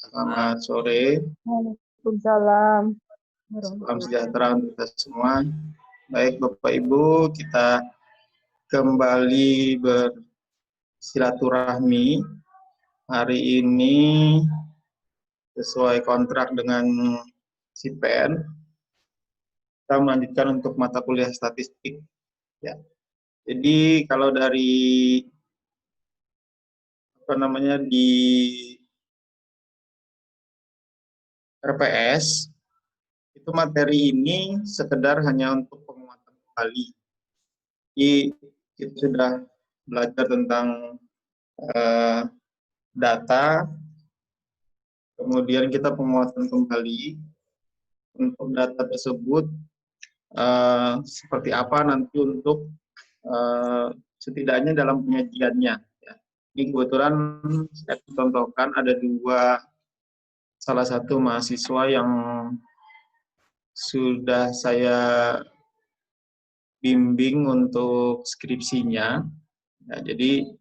Selamat sore. Waalaikumsalam. Salam sejahtera untuk kita semua. Baik Bapak Ibu, kita kembali bersilaturahmi hari ini sesuai kontrak dengan SIPEN. Kita melanjutkan untuk mata kuliah statistik. Ya. Jadi kalau dari di RPS itu materi ini sekedar hanya untuk penguatan kembali. Jadi kita sudah belajar tentang data, kemudian kita penguatan kembali untuk data tersebut seperti apa nanti untuk setidaknya dalam penyajiannya. Ya. Ini kebetulan saya contohkan ada salah satu mahasiswa yang sudah saya bimbing untuk skripsinya. Ya, jadi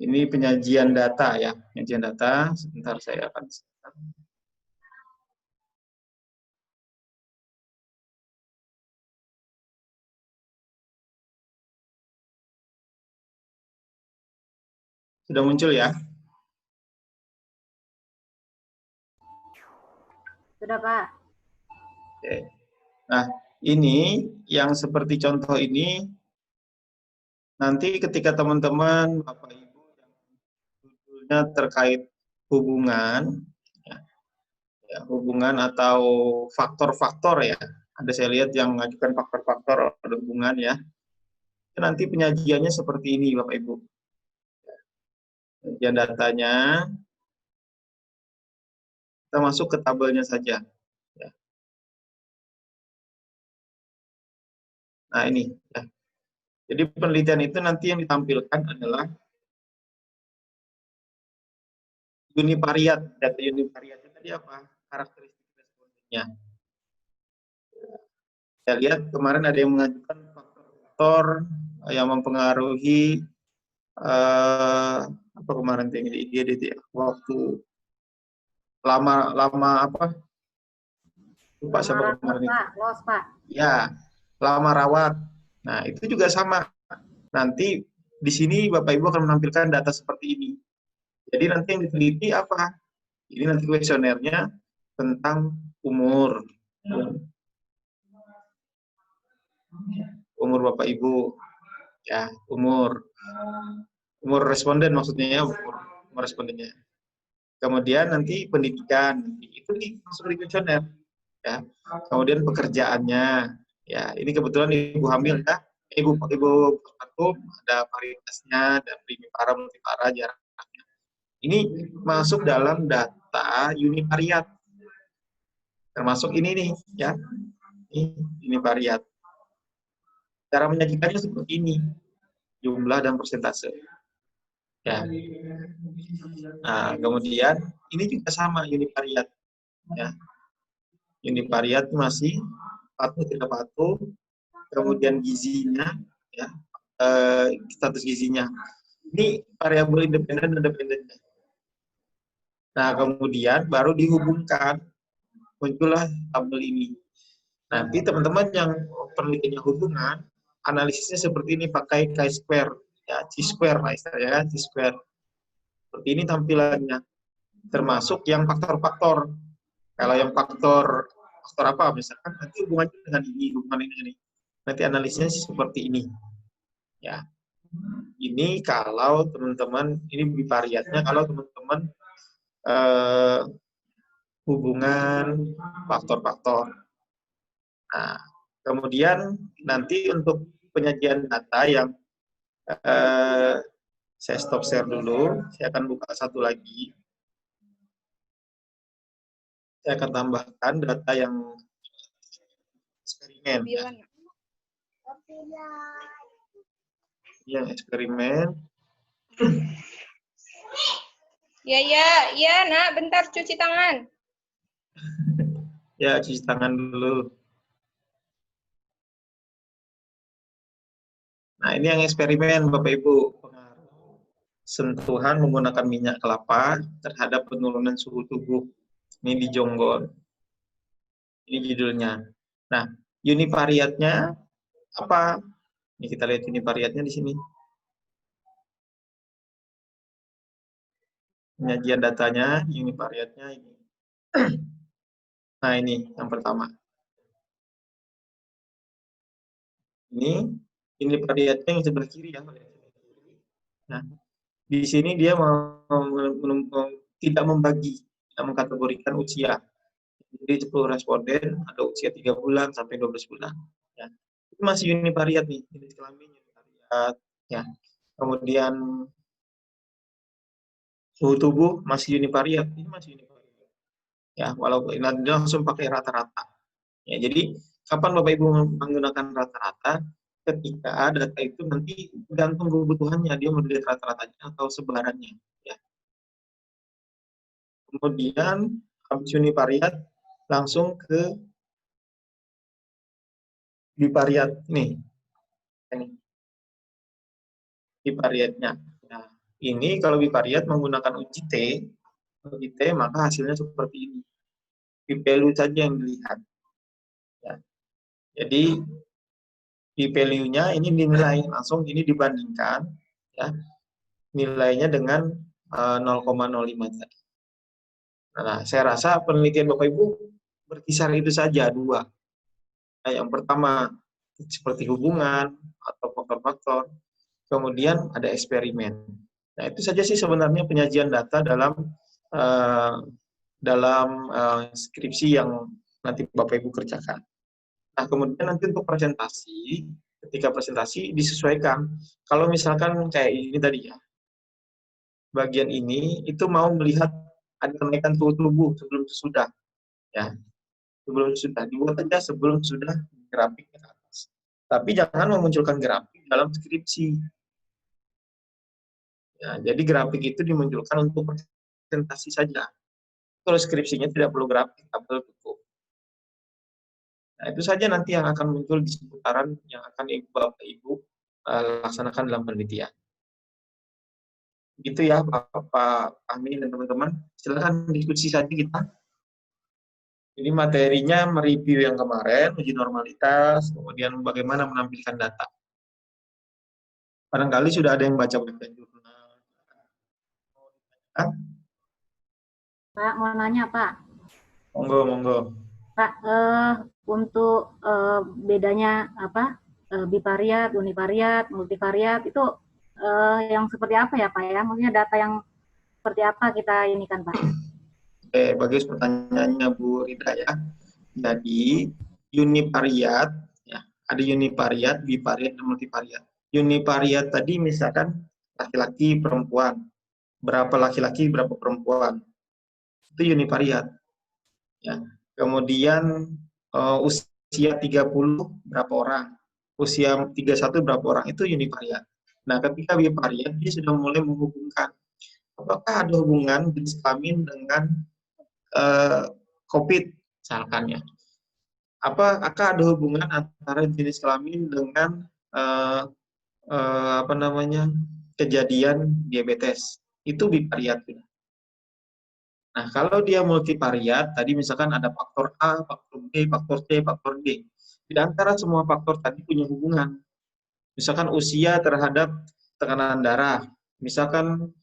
ini penyajian data ya, penyajian data. Sebentar saya akan. Sudah muncul ya? Sudah, Pak. Oke. Nah, ini yang seperti contoh ini nanti ketika teman-teman Bapak Ibu yang judulnya terkait hubungan ya, hubungan atau faktor-faktor ya. Ada saya lihat yang mengajukan faktor-faktor hubungan ya. Nanti penyajiannya seperti ini Bapak Ibu. Penyajian datanya kita masuk ke tabelnya saja. Ya. Nah ini ya. Jadi penelitian itu nanti yang ditampilkan adalah univariat. Data univariat itu tadi apa? Karakteristik respondennya. Saya lihat kemarin ada yang mengajukan faktor yang mempengaruhi apa kemarin tinggi dia waktu lama apa? Lupa siapa kemarin itu. Pak. Ya, lama rawat. Nah, itu juga sama. Nanti di sini Bapak Ibu akan menampilkan data seperti ini. Jadi nanti yang diteliti apa? Ini nanti kuesionernya tentang umur. Umur Bapak Ibu. Ya, umur responden maksudnya ya, umur respondennya. Kemudian nanti pendidikan, itu masuk di kuesioner. Ya. Kemudian pekerjaannya. Ya, ini kebetulan ibu hamil ya. Ibu postpartum ada varietasnya dan primipara, multipara, jaraknya. Ini masuk dalam data univariat. Termasuk ini nih ya. Ini univariat. Cara menyajikannya seperti ini. Jumlah dan persentase. Ya. Nah, kemudian ini juga sama univariat. Ya. Univariat masih patuh tidak patuh, kemudian gizinya, ya, status gizinya. Ini variabel independen dan dependennya. Nah, kemudian baru dihubungkan, muncullah tabel ini. Nanti teman-teman yang penelitiannya hubungan, analisisnya seperti ini pakai chi-square, ya, chi-square lah istilahnya, chi-square. Seperti ini tampilannya, termasuk yang faktor-faktor. Kalau yang faktor apa misalkan nanti hubungannya dengan ini, nanti analisisnya seperti ini ya. Ini kalau teman-teman ini bivariatnya, kalau teman-teman hubungan faktor-faktor. Nah, kemudian nanti untuk penyajian data yang saya stop share dulu, saya akan buka satu lagi. Saya akan tambahkan data yang eksperimen. Ya. Yang eksperimen. Ya, nak, bentar cuci tangan. Ya, cuci tangan dulu. Nah, ini yang eksperimen, Bapak Ibu. Pengaruh sentuhan menggunakan minyak kelapa terhadap penurunan suhu tubuh. Ini di Jonggol. Ini judulnya. Nah, univariatnya apa? Ini kita lihat univariatnya di sini. Penyajian datanya, univariatnya ini. Nah, ini yang pertama. Ini univariatnya yang sebelah kiri ya. Nah, di sini dia tidak membagi, tidak mengkategorikan usia. Jadi 10 responden ada usia 3 bulan sampai 12 bulan. Ya. Itu masih univariat nih, jenis kelamin univariat. Ya. Kemudian suhu tubuh masih univariat, ini masih univariat. Ya, walaupun ini langsung pakai rata-rata. Ya, jadi kapan Bapak Ibu menggunakan rata-rata? Ketika data itu nanti tergantung kebutuhannya, dia mau dilihat rata-ratanya atau sebarannya. Ya. Kemudian habis univariat langsung ke bivariat nih. Ini bivariatnya. Nah, ini kalau bivariat menggunakan uji T, maka hasilnya seperti ini. P-value saja yang dilihat. Ya. Jadi P-value-nya ini dinilai langsung, ini dibandingkan ya nilainya dengan 0,05 tadi. Nah, saya rasa penelitian Bapak Ibu berkisar itu saja dua. Nah, yang pertama seperti hubungan atau faktor-faktor, kemudian ada eksperimen. Nah, itu saja sih sebenarnya penyajian data dalam skripsi yang nanti Bapak Ibu kerjakan. Nah, kemudian nanti untuk presentasi, ketika presentasi disesuaikan. Kalau misalkan kayak ini tadi ya, bagian ini itu mau melihat ada kenaikan suhu tubuh sebelum sesudah, ya. Sebelum sudah dibuat aja sebelum sudah grafik ke atas. Tapi jangan memunculkan grafik dalam skripsi. Ya, jadi grafik itu dimunculkan untuk presentasi saja. Kalau skripsinya tidak perlu grafik, tabel cukup. Nah, itu saja nanti yang akan muncul di seputaran yang akan Bapak Ibu laksanakan dalam penelitian. Gitu ya Pak Amin dan teman-teman. Silakan diskusi saja kita. Ini materinya mereview yang kemarin, uji normalitas, kemudian bagaimana menampilkan data. Barangkali sudah ada yang baca jurnal. Pak, mau nanya Pak. Monggo, monggo. Pak, untuk bedanya apa? Bivariat, univariat, multivariat itu yang seperti apa ya Pak ya? Maksudnya data yang seperti apa kita ini kan Pak? Oke, bagus pertanyaannya Bu Rita ya. Jadi univariat, ya, ada univariat, bivariat, dan multivariat. Univariat tadi misalkan laki-laki, perempuan. Berapa laki-laki, berapa perempuan. Itu univariat. Ya. Kemudian usia 30 berapa orang, usia 31 berapa orang, itu univariat. Nah, ketika bivariat dia sudah mulai menghubungkan apakah ada hubungan jenis kelamin dengan COVID misalkan ya. Apakah ada hubungan antara jenis kelamin dengan kejadian diabetes? Itu bivariat. Nah, kalau dia multivariat, tadi misalkan ada faktor A, faktor B, faktor C, faktor D. Di antara semua faktor tadi punya hubungan. Misalkan usia terhadap tekanan darah, misalkan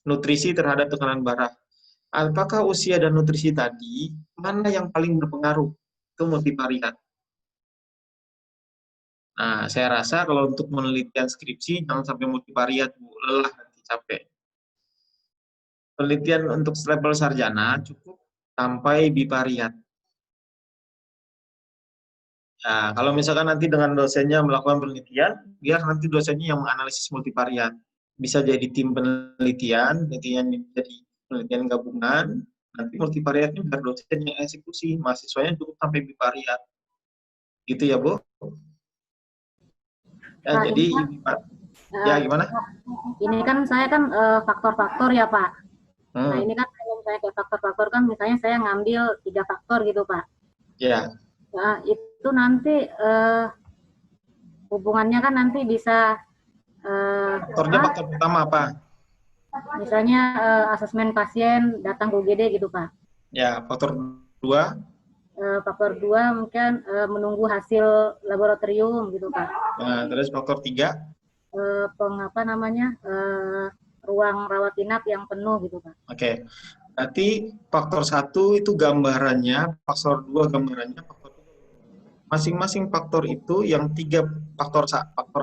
nutrisi terhadap tekanan darah. Apakah usia dan nutrisi tadi, mana yang paling berpengaruh? Itu multivariat. Nah, saya rasa kalau untuk penelitian skripsi, jangan sampai multivariat, Bu. Lelah nanti, capek. Penelitian untuk level sarjana cukup sampai bivariat. Nah, kalau misalkan nanti dengan dosennya melakukan penelitian, biar nanti dosennya yang menganalisis multivariat. Bisa jadi tim penelitian jadi penelitian gabungan, nanti multivariatnya biar dosen yang eksekusi, mahasiswanya cukup sampai bivariat. Gitu ya, Bu? Ya, Nah, jadi ya gimana? Ini kan saya kan faktor-faktor ya Pak. Nah ini kan kalau misalnya kayak faktor-faktor kan misalnya saya ngambil 3 faktor gitu Pak. Ya. Nah itu nanti hubungannya kan nanti bisa Faktornya faktor pertama apa? Misalnya asesmen pasien datang ke UGD gitu Pak. Ya, faktor 2. Faktor 2 mungkin menunggu hasil laboratorium gitu Pak. Nah, terus faktor 3. Apa namanya, ruang rawat inap yang penuh gitu Pak. Oke. Berarti faktor 1 itu gambarannya, faktor 2 gambarannya, masing-masing faktor itu yang 3 faktor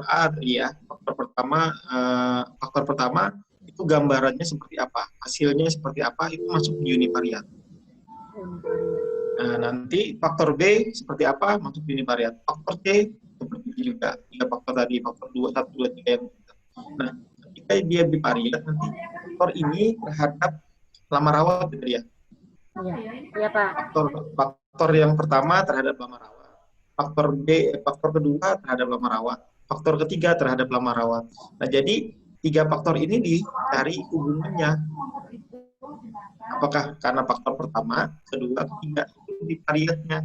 A tadi ya. Faktor pertama itu gambarannya seperti apa, hasilnya seperti apa, itu masuk di univariat. Nah, nanti faktor B seperti apa masuk di univariat. Faktor C seperti itu juga. 3 faktor tadi, faktor 2, 1, 2, 3 yang. Nah, ketika dia bivariat nanti faktor ini terhadap lama rawat gitu ya. Iya, iya Pak. Faktor yang pertama terhadap lama rawat. Faktor kedua terhadap lama rawat. Faktor ketiga terhadap lama rawat. Nah, jadi 3 faktor ini dicari hubungannya. Apakah karena faktor pertama, kedua, ketiga, itu multivariatnya.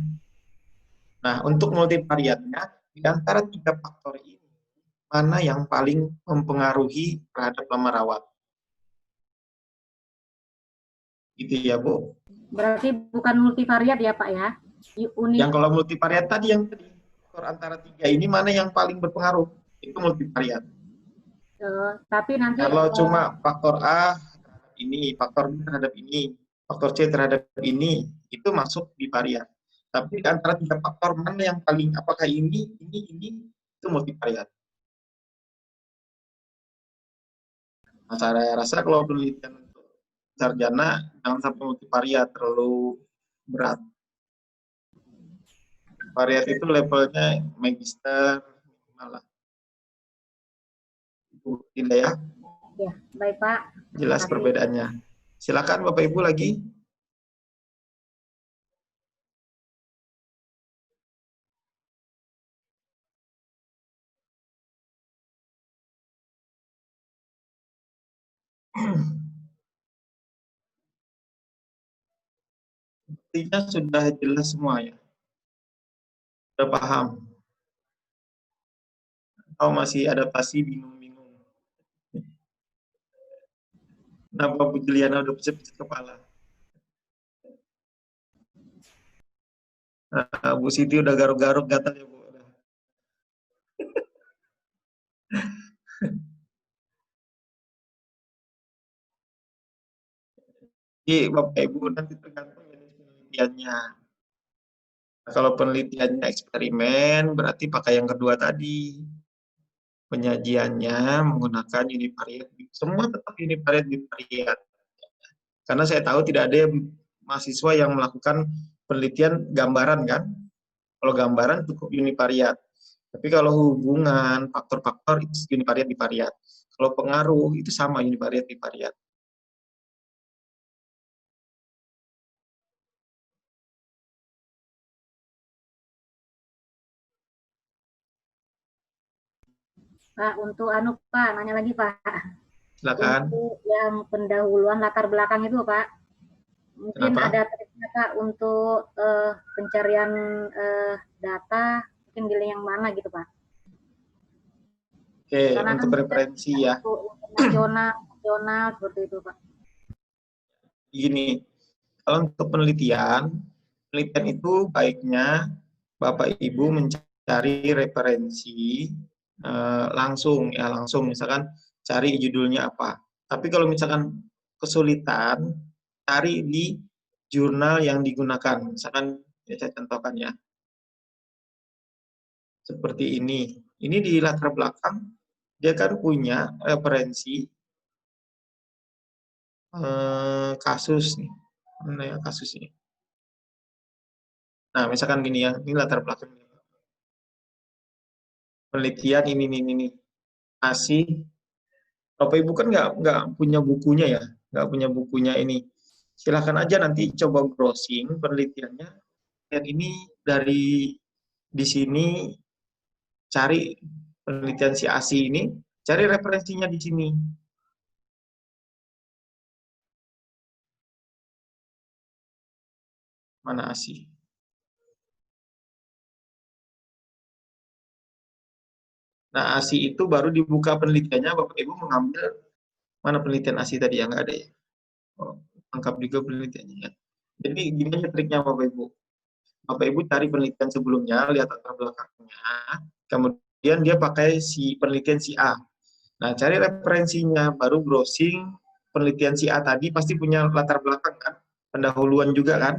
Nah, untuk multivariatnya, di antara 3 faktor ini, mana yang paling mempengaruhi terhadap lama rawat? Gitu ya, Bu. Berarti bukan multivariat ya Pak ya? Yang kalau multivariat tadi, yang tadi, faktor antara 3 ini mana yang paling berpengaruh? Itu multivariat. Tapi nanti Kalau cuma faktor A terhadap ini, faktor B terhadap ini, faktor C terhadap ini, itu masuk di variat. Tapi di antara 3 faktor mana yang paling, apakah ini, itu multivariat. Nah, saya rasa kalau penelitian untuk sarjana, jangan sampai multivariat, terlalu berat. Variat itu levelnya magister, malah. Itu tidak ya? ya, baik Pak. Jelas perbedaannya. Silakan Bapak Ibu lagi. Sepertinya sudah jelas semua ya. Sudah paham. Atau masih adaptasi bingung-bingung. Kenapa Bu Juliana udah pecet-pecet kepala? Nah, Bu Siti udah garuk-garuk gatal ya Bu. Jadi Bapak Ibu nanti tergantung jenis penelitiannya. Nah, kalau penelitiannya eksperimen, berarti pakai yang kedua tadi. Penyajiannya menggunakan univariat. Semua tetap univariat bivariat. Karena saya tahu tidak ada mahasiswa yang melakukan penelitian gambaran kan. Kalau gambaran cukup univariat. Tapi kalau hubungan faktor-faktor itu univariat bivariat. Kalau pengaruh itu sama univariat bivariat. Pak, untuk Pak, nanya lagi Pak. Silakan. Untuk yang pendahuluan latar belakang itu Pak, mungkin Kenapa? ada triknya Pak untuk pencarian data, mungkin pilih yang mana gitu Pak? Oke, Karena kan untuk referensi ya. untuk internasional seperti itu Pak. Gini, kalau untuk penelitian itu baiknya Bapak Ibu mencari referensi langsung ya, langsung misalkan cari judulnya apa. Tapi kalau misalkan kesulitan, cari di jurnal yang digunakan. Misalkan ya saya contohkan ya. Seperti ini. Ini di latar belakang dia kan punya referensi kasus nih. Mana ya kasusnya? Nah, misalkan gini ya, ini latar belakang penelitian ini masih Bapak Ibu kan nggak punya bukunya ya, nggak punya bukunya ini. Silahkan aja nanti coba browsing penelitiannya. Dan ini dari di sini cari penelitian si ASI ini, cari referensinya di sini. Mana ASI? Nah, ASI itu baru dibuka penelitiannya, Bapak Ibu mengambil, mana penelitian ASI tadi yang nggak ada ya? Oh, lengkap juga penelitiannya ya. Jadi gini aja triknya Bapak Ibu. Bapak Ibu cari penelitian sebelumnya, lihat latar belakangnya, kemudian dia pakai si penelitian si A. Nah, cari referensinya, baru browsing penelitian si A tadi pasti punya latar belakang kan, pendahuluan juga kan.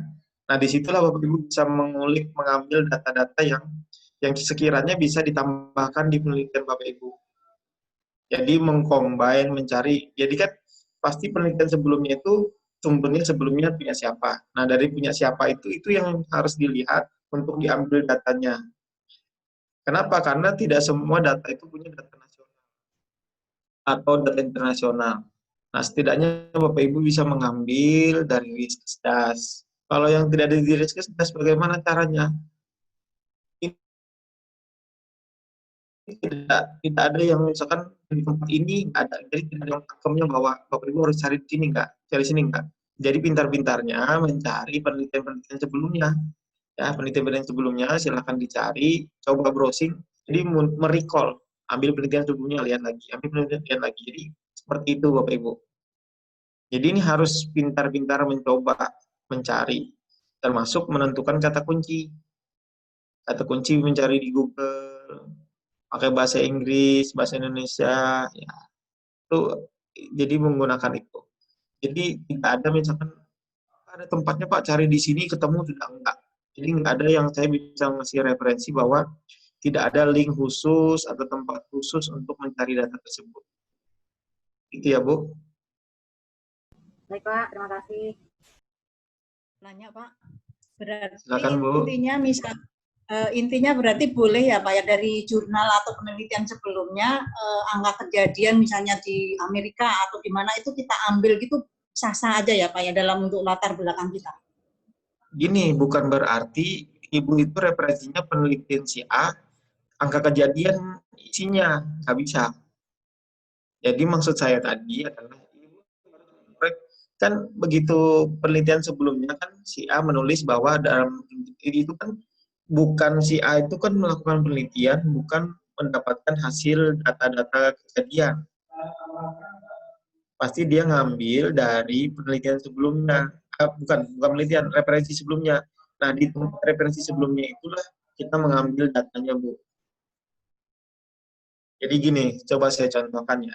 Nah, disitulah Bapak Ibu bisa mengulik, mengambil data-data yang sekiranya bisa ditambahkan di penelitian Bapak Ibu. Jadi mengcombine, mencari. Jadi kan pasti penelitian sebelumnya itu sumbernya sebelumnya punya siapa. Nah, dari punya siapa itu yang harus dilihat untuk diambil datanya. Kenapa? Karena tidak semua data itu punya data nasional atau data internasional. Nah, setidaknya Bapak Ibu bisa mengambil dari Riskesdas. Kalau yang tidak ada di Riskesdas, bagaimana caranya? Tidak ada yang misalkan di tempat ini nggak ada, jadi tidak ada yang pakemnya bahwa Bapak Ibu harus cari di sini nggak, cari sini nggak. Jadi pintar-pintarnya mencari penelitian-penelitian sebelumnya. Ya, penelitian-penelitian sebelumnya silahkan dicari, coba browsing, jadi merecall, ambil penelitian sebelumnya, lihat lagi, ambil penelitian, lihat lagi. Jadi seperti itu Bapak Ibu. Jadi ini harus pintar-pintar mencoba mencari, termasuk menentukan kata kunci. Kata kunci mencari di Google, pakai bahasa Inggris, bahasa Indonesia, ya itu jadi menggunakan itu. Jadi tidak ada misalkan ada tempatnya Pak cari di sini ketemu tidak enggak. Jadi enggak ada yang saya bisa ngasih referensi bahwa tidak ada link khusus atau tempat khusus untuk mencari data tersebut. Itu ya Bu. Baik Pak, terima kasih. Nanya Pak, berarti Silakan Bu. intinya berarti boleh ya Pak ya dari jurnal atau penelitian sebelumnya angka kejadian misalnya di Amerika atau di mana itu kita ambil gitu sah-sah aja ya Pak ya dalam untuk latar belakang kita. Gini, bukan berarti Ibu itu referensinya penelitian si A, angka kejadian isinya nggak bisa. Jadi maksud saya tadi adalah Ibu kan begitu penelitian sebelumnya kan si A menulis bahwa dalam itu kan bukan si A itu kan melakukan penelitian, bukan mendapatkan hasil data-data kejadian. Pasti dia ngambil dari penelitian sebelumnya, bukan penelitian, referensi sebelumnya. Nah, di tempat referensi sebelumnya itulah kita mengambil datanya, Bu. Jadi gini, coba saya contohkan ya.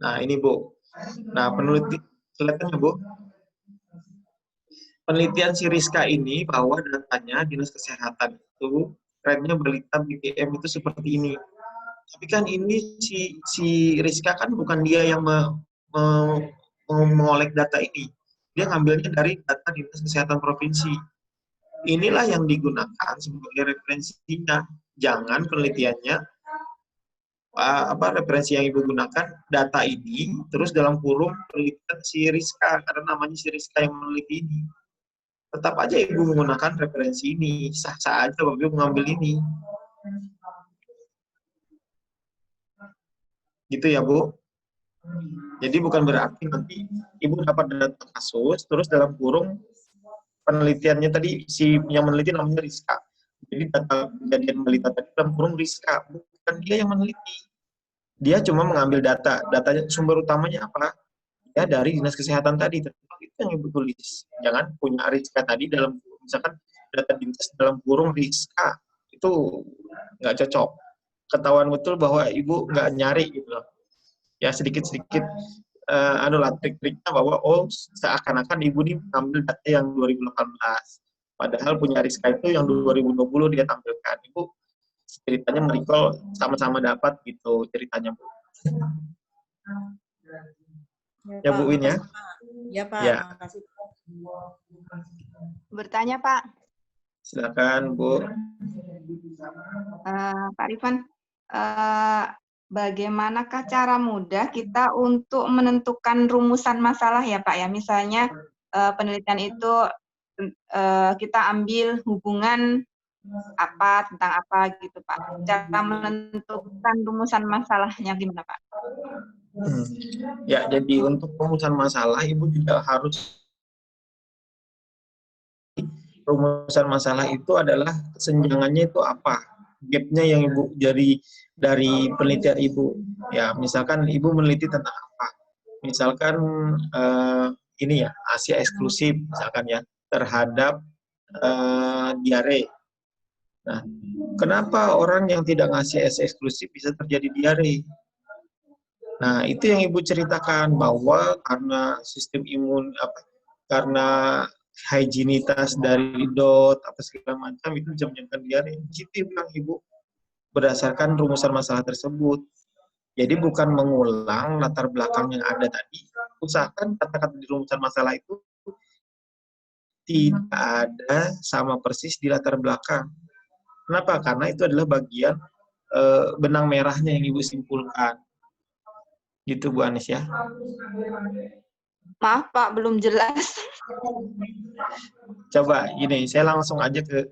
Nah, ini Bu. Nah, kelihatannya Bu. Penelitian si Rizka ini bahwa datanya Dinas Kesehatan itu trennya balita BBM itu seperti ini. Tapi kan ini si Rizka kan bukan dia yang mengolek data ini. Dia ngambilnya dari data Dinas Kesehatan Provinsi. Inilah yang digunakan sebagai referensinya. Jangan penelitiannya referensi yang Ibu gunakan data ini terus dalam kurung penelitian si Rizka karena namanya si Rizka yang meneliti ini. Tetap aja Ibu menggunakan referensi ini, sah-sah aja Bapak Ibu mengambil ini. Gitu ya Bu. Jadi bukan berarti nanti Ibu dapat data kasus, terus dalam kurung penelitiannya tadi, si yang meneliti namanya Rizka. Jadi data kejadian balita tadi dalam kurung Rizka, bukan dia yang meneliti. Dia cuma mengambil datanya sumber utamanya apa? Ya dari Dinas Kesehatan tadi, itu yang Ibu tulis. Jangan punya Rizka tadi dalam misalkan data dinas dalam kurung Rizka, itu nggak cocok. Ketahuan betul bahwa Ibu nggak nyari gitu loh. Ya sedikit-sedikit trik-triknya bahwa seakan-akan Ibu ini ambil data yang 2018. Padahal punya Rizka itu yang 2020 dia tampilkan. Ibu ceritanya merecall sama-sama dapat gitu ceritanya Bu. Ya Bu Win ya. Ya Pak, Ya. terima kasih. Bertanya Pak. Silakan Bu. Pak Rifan, bagaimanakah cara mudah kita untuk menentukan rumusan masalah ya Pak ya? Misalnya penelitian itu kita ambil hubungan apa, tentang apa gitu Pak. Cara menentukan rumusan masalahnya gimana Pak? Ya, jadi untuk rumusan masalah, Ibu juga harus rumusan masalah itu adalah kesenjangannya itu apa, gapnya yang Ibu dari penelitian Ibu. Ya, misalkan Ibu meneliti tentang apa, misalkan ini ya, Asia eksklusif misalkan ya, terhadap diare. Nah, kenapa orang yang tidak ngasih Asia eksklusif bisa terjadi diare? Nah, itu yang Ibu ceritakan, bahwa karena sistem imun, karena higienitas dari dot, apa segala macam, itu bisa menyebabkan diare. Gitu bilang Ibu, berdasarkan rumusan masalah tersebut. Jadi bukan mengulang latar belakang yang ada tadi, usahakan kata-kata di rumusan masalah itu tidak ada sama persis di latar belakang. Kenapa? Karena itu adalah bagian benang merahnya yang Ibu simpulkan. Gitu Bu Anis ya. Maaf Pak, belum jelas. Coba gini, saya langsung aja ke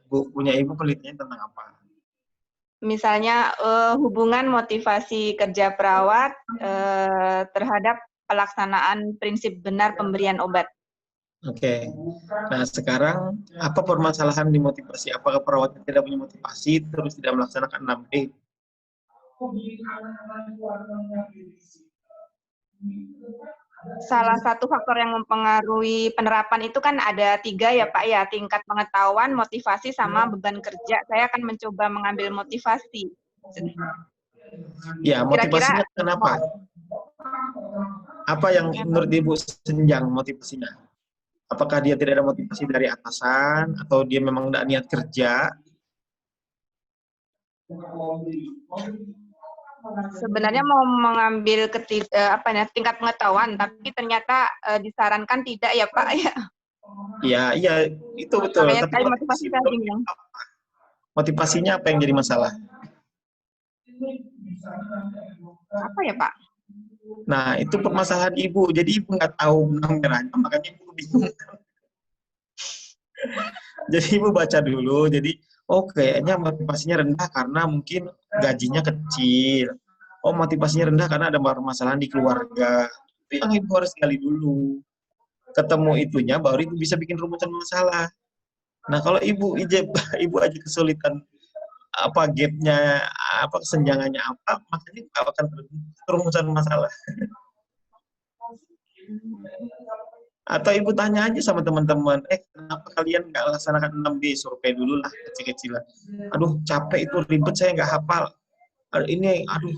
bukunya Ibu, penelitiannya tentang apa? Misalnya hubungan motivasi kerja perawat terhadap pelaksanaan prinsip benar pemberian obat. Oke. Nah, sekarang apa permasalahan di motivasi? Apakah perawat tidak punya motivasi terus tidak melaksanakan 6D? Salah satu faktor yang mempengaruhi penerapan itu kan ada 3 ya Pak ya, tingkat pengetahuan, motivasi, sama beban kerja. Saya akan mencoba mengambil motivasi. Ya, motivasinya kenapa? Apa yang menurut Ibu senjang motivasinya? Apakah dia tidak ada motivasi dari atasan, atau dia memang tidak niat kerja? Sebenarnya mau mengambil tingkat pengetahuan, tapi ternyata disarankan tidak ya Pak ya. Iya, itu betul. Makanya Tapi tadi motivasi saya bingung. Motivasinya apa yang jadi masalah? Apa ya Pak? Nah, itu permasalahan Ibu. Jadi Ibu nggak tahu benang merahnya, makanya Ibu bingung. Jadi Ibu baca dulu. Jadi, oh kayaknya motivasinya rendah karena mungkin gajinya kecil. Oh, motivasinya rendah karena ada permasalahan di keluarga. Itu yang Ibu harus gali dulu. Ketemu itunya, baru Ibu bisa bikin rumusan masalah. Nah, kalau Ibu aja kesulitan apa gapnya, apa kesenjangannya apa, makanya nggak akan rumusan masalah. Atau Ibu tanya aja sama teman-teman, kenapa kalian nggak laksanakan 6B, survei dulu lah kecil-kecilan. Aduh, capek itu, ribet, saya nggak hafal. Aduh,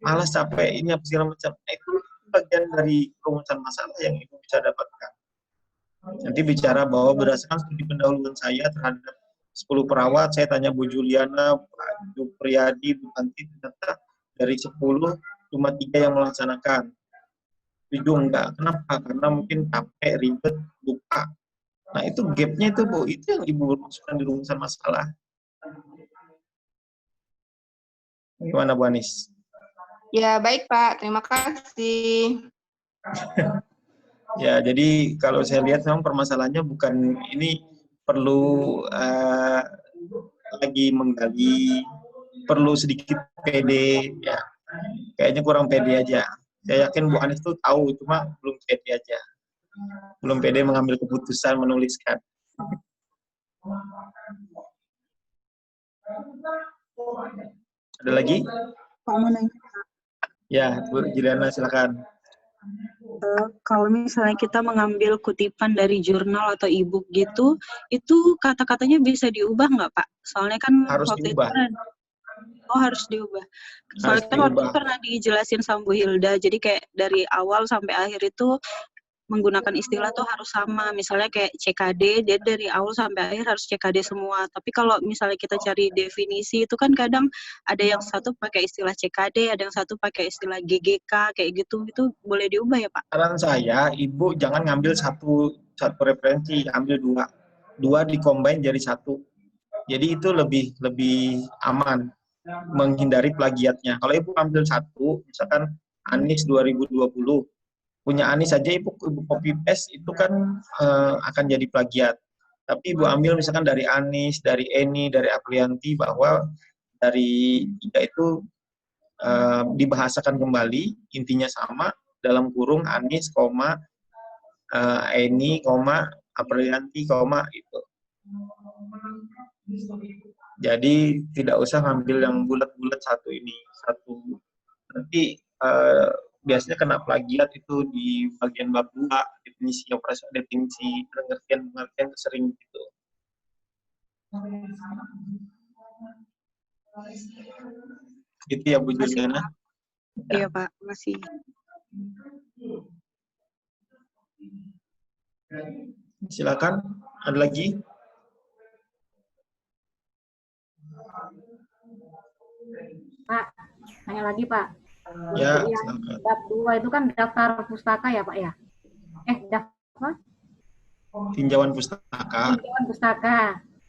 malas, capek, ini apa segala macam. Itu bagian dari rumusan masalah yang Ibu bisa dapatkan. Nanti bicara bahwa berdasarkan studi pendahuluan saya terhadap 10 perawat, saya tanya Bu Juliana, Pak Dupriyadi, Bu Tanti, ternyata dari 10 cuma 3 yang melaksanakan. 7 enggak. Kenapa? Karena mungkin capek, ribet, lupa. Nah, itu gapnya itu Bu, itu yang Ibu masukkan di rumusan masalah. Gimana Bu Anis? Ya baik Pak, terima kasih. Ya, jadi kalau saya lihat memang permasalahannya bukan ini, perlu lagi menggali, perlu sedikit pede, ya. Kayaknya kurang pede aja. Saya yakin Bu Anis tuh tahu, cuma belum pede aja. Belum pede mengambil keputusan menuliskan. Ada lagi? Pak, mau nanya. Ya, Bu Juliana silakan. Kalau misalnya kita mengambil kutipan dari jurnal atau e-book gitu, itu kata-katanya bisa diubah nggak Pak? Soalnya kan Harus waktu diubah. itu harus diubah. Soalnya kan waktu itu pernah dijelasin sama Bu Hilda, jadi kayak dari awal sampai akhir itu menggunakan istilah tuh harus sama. Misalnya kayak CKD, dia dari awal sampai akhir harus CKD semua. Tapi kalau misalnya kita cari definisi, itu kan kadang ada yang satu pakai istilah CKD, ada yang satu pakai istilah GGK, kayak gitu. Itu boleh diubah ya Pak? Saran saya, Ibu jangan ngambil satu referensi, ambil 2. 2 dikombin jadi 1. Jadi itu lebih aman, menghindari plagiatnya. Kalau Ibu ambil 1, misalkan Anies 2020, punya Anies saja Ibu copy paste, itu kan akan jadi plagiat. Tapi Ibu ambil misalkan dari Anis, dari Eni, dari Aprianti, bahwa dari 3 itu dibahasakan kembali, intinya sama, dalam kurung Anis, Eni, Aprianti, itu. Jadi tidak usah ngambil yang bulat-bulat satu ini, satu. Nanti biasanya kena plagiat itu di bagian bab 2, definisi pengertian sering gitu. Gitu ya Bu Juliana. Iya Pak, makasih. Silakan, ada lagi? Pak, tanya lagi Pak. Ya, Untuk yang silakan. bab 2 itu kan daftar pustaka ya Pak ya? Daftar Tinjauan pustaka. tinjauan pustaka.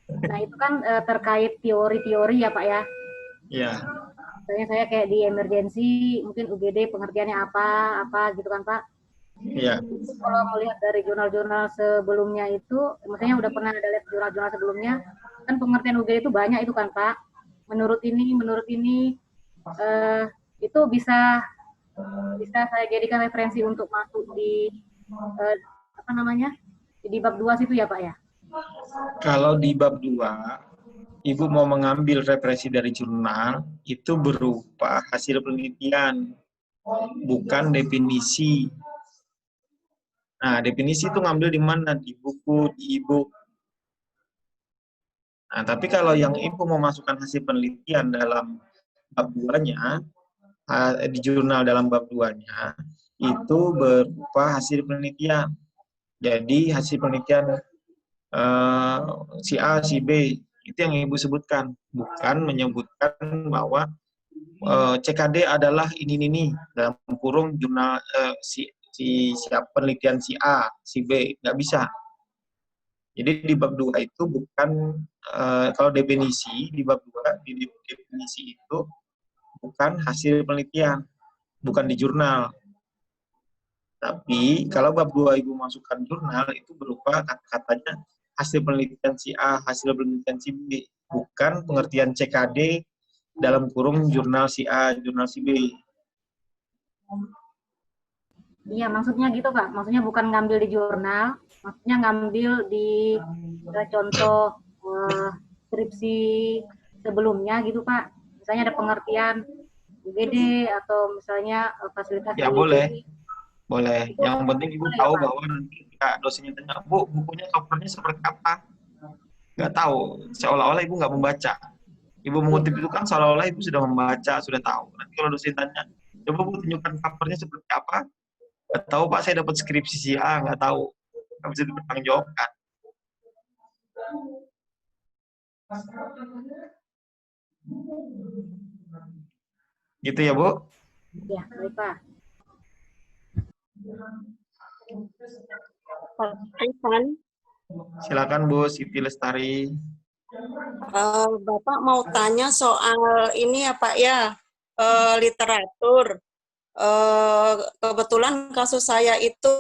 Nah itu kan terkait teori-teori ya Pak ya? Ya. Misalnya saya kayak di emergensi, mungkin UGD pengertiannya apa gitu kan Pak? Iya. Itu kalau melihat dari jurnal-jurnal sebelumnya itu, maksudnya udah pernah ada lihat jurnal-jurnal sebelumnya, kan pengertian UGD itu banyak itu kan Pak. Menurut ini, itu bisa saya jadikan referensi untuk masuk di di bab 2 situ ya Pak ya? Kalau di bab 2, Ibu mau mengambil referensi dari jurnal, itu berupa hasil penelitian, bukan definisi. Nah, definisi itu ngambil di mana? Di buku, di e-book. Nah, tapi kalau yang Ibu mau masukkan hasil penelitian dalam bab 2-nya, di jurnal dalam bab 2-nya, itu berupa hasil penelitian. Jadi, hasil penelitian si A, si B, itu yang Ibu sebutkan, bukan menyebutkan bahwa CKD adalah ini dalam kurung jurnal penelitian si A, si B, nggak bisa. Jadi di bab 2 itu bukan kalau definisi di bab 2 di definisi itu bukan hasil penelitian, bukan di jurnal. Tapi kalau bab 2 Ibu masukkan jurnal itu berupa kata-katanya hasil penelitian si A, hasil penelitian si B, bukan pengertian CKD dalam kurung jurnal si A, jurnal si B. Iya, maksudnya gitu Pak. Maksudnya bukan ngambil di jurnal, maksudnya ngambil di contoh skripsi sebelumnya gitu Pak. Misalnya ada pengertian UGD atau misalnya fasilitas ya peneliti. Boleh. Yang penting Ibu tahu ya, bahwa nanti ketika dosennya tanya, Bu, bukunya covernya seperti apa? Nggak tahu. Seolah-olah Ibu nggak membaca. Ibu mengutip itu kan seolah-olah Ibu sudah membaca, sudah tahu. Nanti kalau dosen tanya, coba Bu tunjukkan covernya seperti apa? Nggak tahu Pak, saya dapat skripsi si A, nggak tahu. Nggak bisa dipertanggungjawabkan. Gitu ya Bu? Ya, baik Pak. Silakan Bu Siti Lestari. Bapak mau tanya soal ini ya Pak ya, literatur. Kebetulan kasus saya itu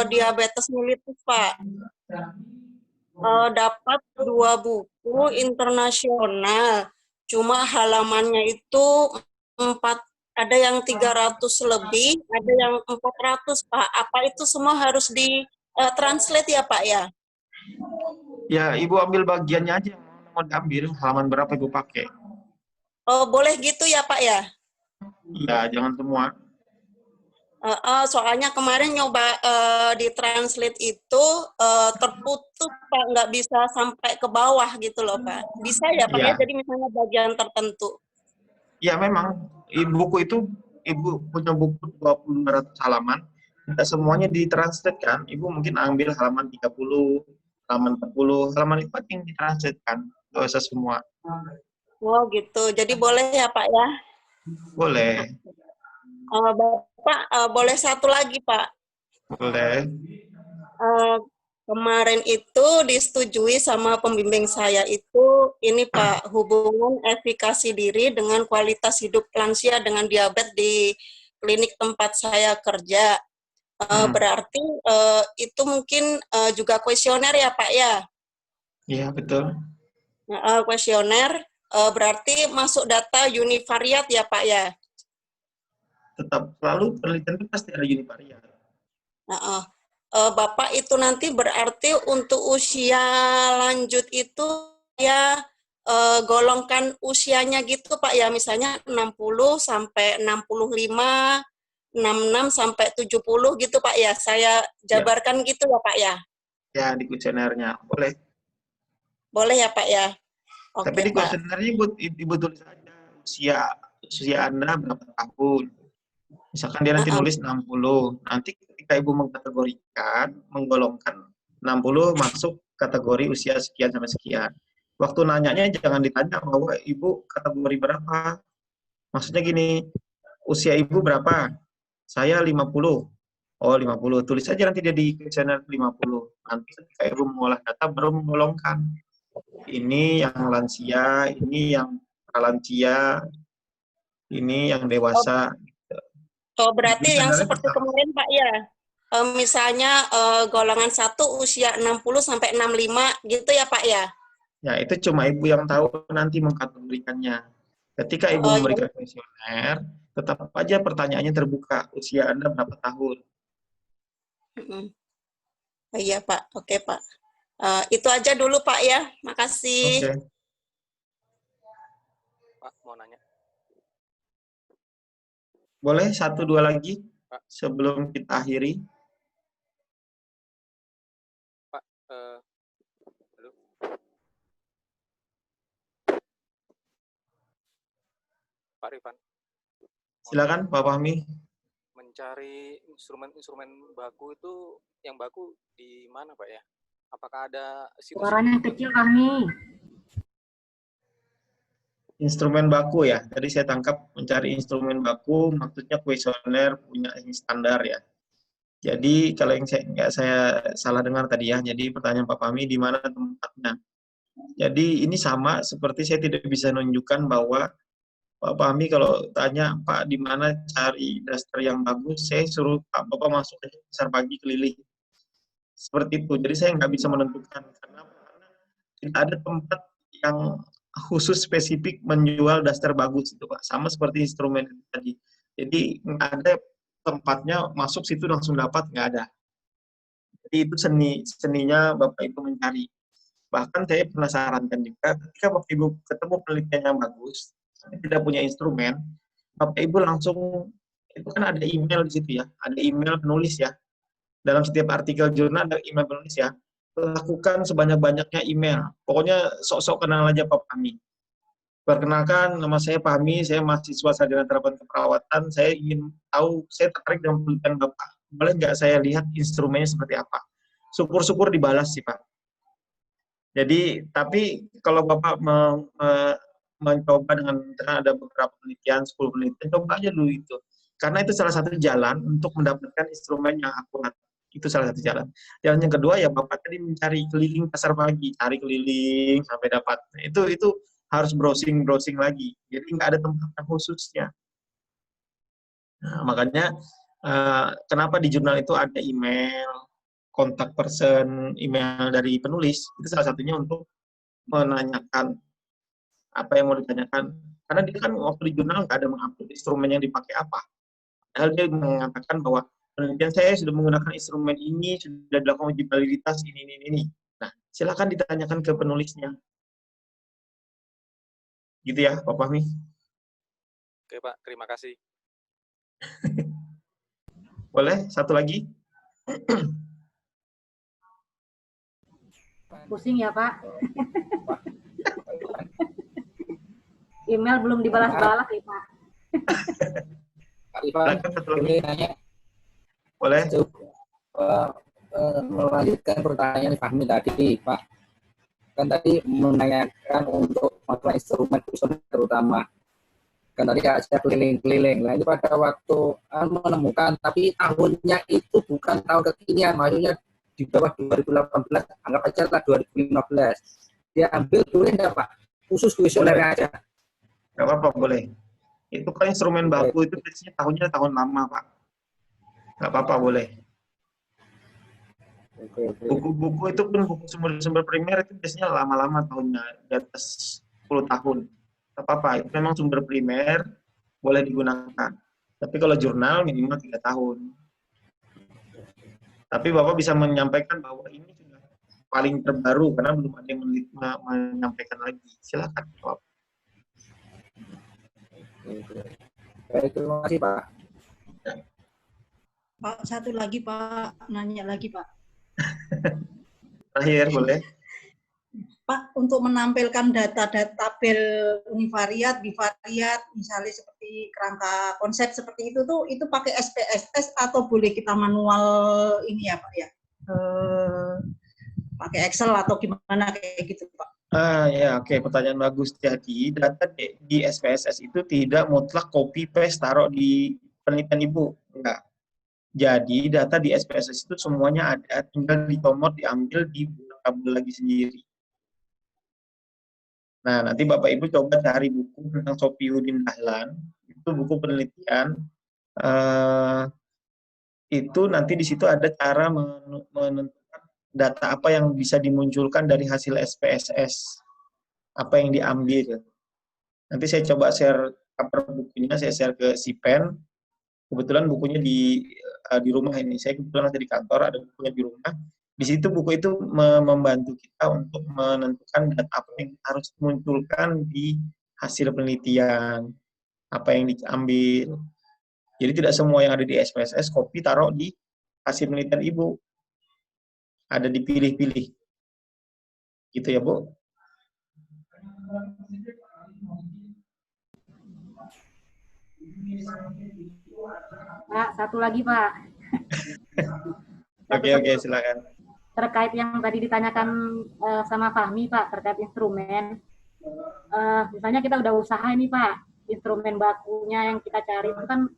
diabetes mellitus Pak. Dapat 2 buku internasional, cuma halamannya itu 4, ada yang 300 lebih, ada yang 400 Pak. Apa itu semua harus di translate ya Pak ya? Ya, Ibu ambil bagiannya aja yang mau diambil, halaman berapa Ibu pakai. Oh, boleh gitu ya Pak ya? Iya, jangan semua. Soalnya kemarin nyoba ditranslate itu terputus Pak, nggak bisa sampai ke bawah gitu loh Pak. Bisa ya Pak ya, jadi misalnya bagian tertentu. Ya memang, buku itu Ibu punya buku 200 halaman, tidak semuanya ditranslate kan. Ibu mungkin ambil halaman 30, halaman 40, halaman itu yang ditranslate kan, nggak usah semua. Oh gitu, jadi boleh ya Pak ya? Boleh. Bapak, boleh satu lagi Pak? Boleh. Kemarin itu disetujui sama pembimbing saya itu, ini Pak, hubungan efikasi diri dengan kualitas hidup lansia dengan diabetes di klinik tempat saya kerja. Berarti itu mungkin juga kuesioner ya Pak ya? Iya, betul. Kuesioner berarti masuk data univariat ya Pak ya? Tetap selalu penelitian itu pasti ada univariat. Bapak itu nanti berarti untuk usia lanjut itu ya golongkan usianya gitu Pak ya, misalnya 60 sampai 65, 66 sampai 70 gitu Pak ya. Saya jabarkan gitu ya Pak ya. Ya, di kuesionernya boleh. Boleh ya Pak ya. Tapi di Oke Pak. kuesionernya Ibu tulis saja usia Anda berapa tahun. Misalkan dia nanti nulis 60. Nanti ketika Ibu mengkategorikan, menggolongkan 60 masuk kategori usia sekian sampai sekian. Waktu nanyanya jangan ditanya bahwa Ibu kategori berapa. Maksudnya gini, usia Ibu berapa? Saya 50. Oh, 50. Tulis saja nanti dia di kuesioner 50. Nanti ketika Ibu mengolah data baru menggolongkan. Ini yang lansia, ini yang pralansia, ini yang dewasa. Oh, berarti yang seperti kemarin Pak ya. Misalnya golongan 1 usia 60 sampai 65 gitu ya Pak ya. Ya, itu cuma Ibu yang tahu nanti mengkategorikannya. Ketika Ibu memberikan kuesioner, tetap aja pertanyaannya terbuka. Usia Anda berapa tahun? Iya Pak, oke Pak. Itu aja dulu Pak ya, makasih. Oke. Pak, mau nanya. Boleh 1-2 lagi Pak, sebelum kita akhiri? Pak, halo. Pak Rifan. Silakan Pak Fahmi. Mencari instrumen baku itu yang baku di mana Pak ya? Apakah ada situs? Suaranya kecil Fahmi. Instrumen baku ya. Tadi saya tangkap mencari instrumen baku, maksudnya kuesioner punya yang standar ya. Jadi kalau yang saya salah dengar tadi ya. Jadi pertanyaan Pak Fahmi di mana tempatnya? Jadi ini sama seperti saya tidak bisa menunjukkan bahwa Pak Fahmi kalau tanya Pak di mana cari daster yang bagus, saya suruh Pak Bapak masuk ke pasar pagi keliling. Seperti itu. Jadi saya nggak bisa menentukan karena tidak ada tempat yang khusus spesifik menjual daster bagus itu Pak. Sama seperti instrumen tadi. Jadi nggak ada tempatnya masuk situ langsung dapat, nggak ada. Jadi itu seninya Bapak Ibu mencari. Bahkan saya pernah sarankan juga ketika Bapak Ibu ketemu penelitian yang bagus, tidak punya instrumen, Bapak Ibu langsung, itu kan ada email di situ ya, ada email penulis ya. Dalam setiap artikel jurnal ada email penulis ya. Lakukan sebanyak-banyaknya email. Pokoknya sok-sok kenal aja Pak Fahmi. Perkenalkan, nama saya Fahmi, saya mahasiswa sarjana terapan keperawatan, saya ingin tahu, saya tertarik dengan penelitian Bapak. Boleh nggak saya lihat instrumennya seperti apa? Syukur-syukur dibalas sih Pak. Jadi, tapi kalau Bapak mencoba dengan ada beberapa penelitian, 10 penelitian, coba aja dulu itu. Karena itu salah satu jalan untuk mendapatkan instrumen yang akurat. Itu salah satu jalan. Jalan yang kedua ya Bapak tadi mencari keliling pasar pagi, cari keliling sampai dapat. Itu harus browsing lagi. Jadi nggak ada tempat khususnya. Nah, makanya kenapa di jurnal itu ada email, kontak person, email dari penulis. Itu salah satunya untuk menanyakan apa yang mau ditanyakan. Karena dia kan waktu di jurnal nggak ada mengupload instrumen yang dipakai apa. Padahal dia mengatakan bahwa penelitian saya sudah menggunakan instrumen ini, sudah dilakukan uji validitas ini. Nah, silakan ditanyakan ke penulisnya. Gitu ya, Pak Fahmi. Oke Pak, terima kasih. Boleh, satu lagi? Pusing ya Pak. Email belum dibalas-balas ya Pak. Pak Ivan, boleh nanya? Boleh. Melanjutkan pertanyaan Fahmi tadi, Pak. Kan tadi menanyakan untuk masalah instrumen terutama. Kan tadi saya keliling-keliling. Nah, itu pada waktu menemukan, tapi tahunnya itu bukan tahun kekinian, maksudnya di bawah 2018, anggap aja lah 2015. Dia ambil, boleh nggak Pak? Khusus kuesionernya aja. Nggak apa-apa, boleh. Itu kan instrumen baku itu biasanya tahunnya tahun lama, Pak. Nggak apa-apa, boleh. Buku-buku itu pun buku sumber-sumber primer itu biasanya lama-lama tahunnya, di atas 10 tahun. Tak apa-apa, itu memang sumber primer, boleh digunakan. Tapi kalau jurnal minimal 3 tahun. Tapi Bapak bisa menyampaikan bahwa ini sudah paling terbaru, karena belum ada yang menyampaikan lagi. Silakan jawab. Baik, terima kasih Pak. Pak, satu lagi Pak, nanya lagi Pak. Terakhir boleh. Pak, untuk menampilkan data-data tabel univariat, bivariat, misalnya seperti kerangka konsep seperti itu tuh, itu pakai SPSS atau boleh kita manual ini ya Pak ya? Pakai Excel atau gimana kayak gitu Pak? Ya, oke, pertanyaan bagus. Jadi data di SPSS itu tidak mutlak copy paste taruh di penelitian Ibu, enggak. Jadi data di SPSS itu semuanya ada, tinggal ditomot, diambil, dibuat tabel lagi sendiri. Nah, nanti Bapak Ibu coba cari buku tentang Sofiuddin Dahlan, itu buku penelitian. Itu nanti di situ ada cara menentukan data apa yang bisa dimunculkan dari hasil SPSS, apa yang diambil. Nanti saya coba share cover bukunya, saya share ke Sipen. Kebetulan bukunya di rumah ini, saya kebetulan ada di kantor, ada bukunya di rumah. Di situ buku itu membantu kita untuk menentukan data apa yang harus dimunculkan di hasil penelitian, apa yang diambil. Jadi tidak semua yang ada di SPSS copy taruh di hasil penelitian Ibu. Ada dipilih-pilih. Gitu ya, Bu. Pak, satu lagi Pak. Oke, silakan. Terkait yang tadi ditanyakan sama Fahmi Pak, terkait instrumen. Misalnya kita udah usaha ini Pak, instrumen bakunya yang kita cari itu kan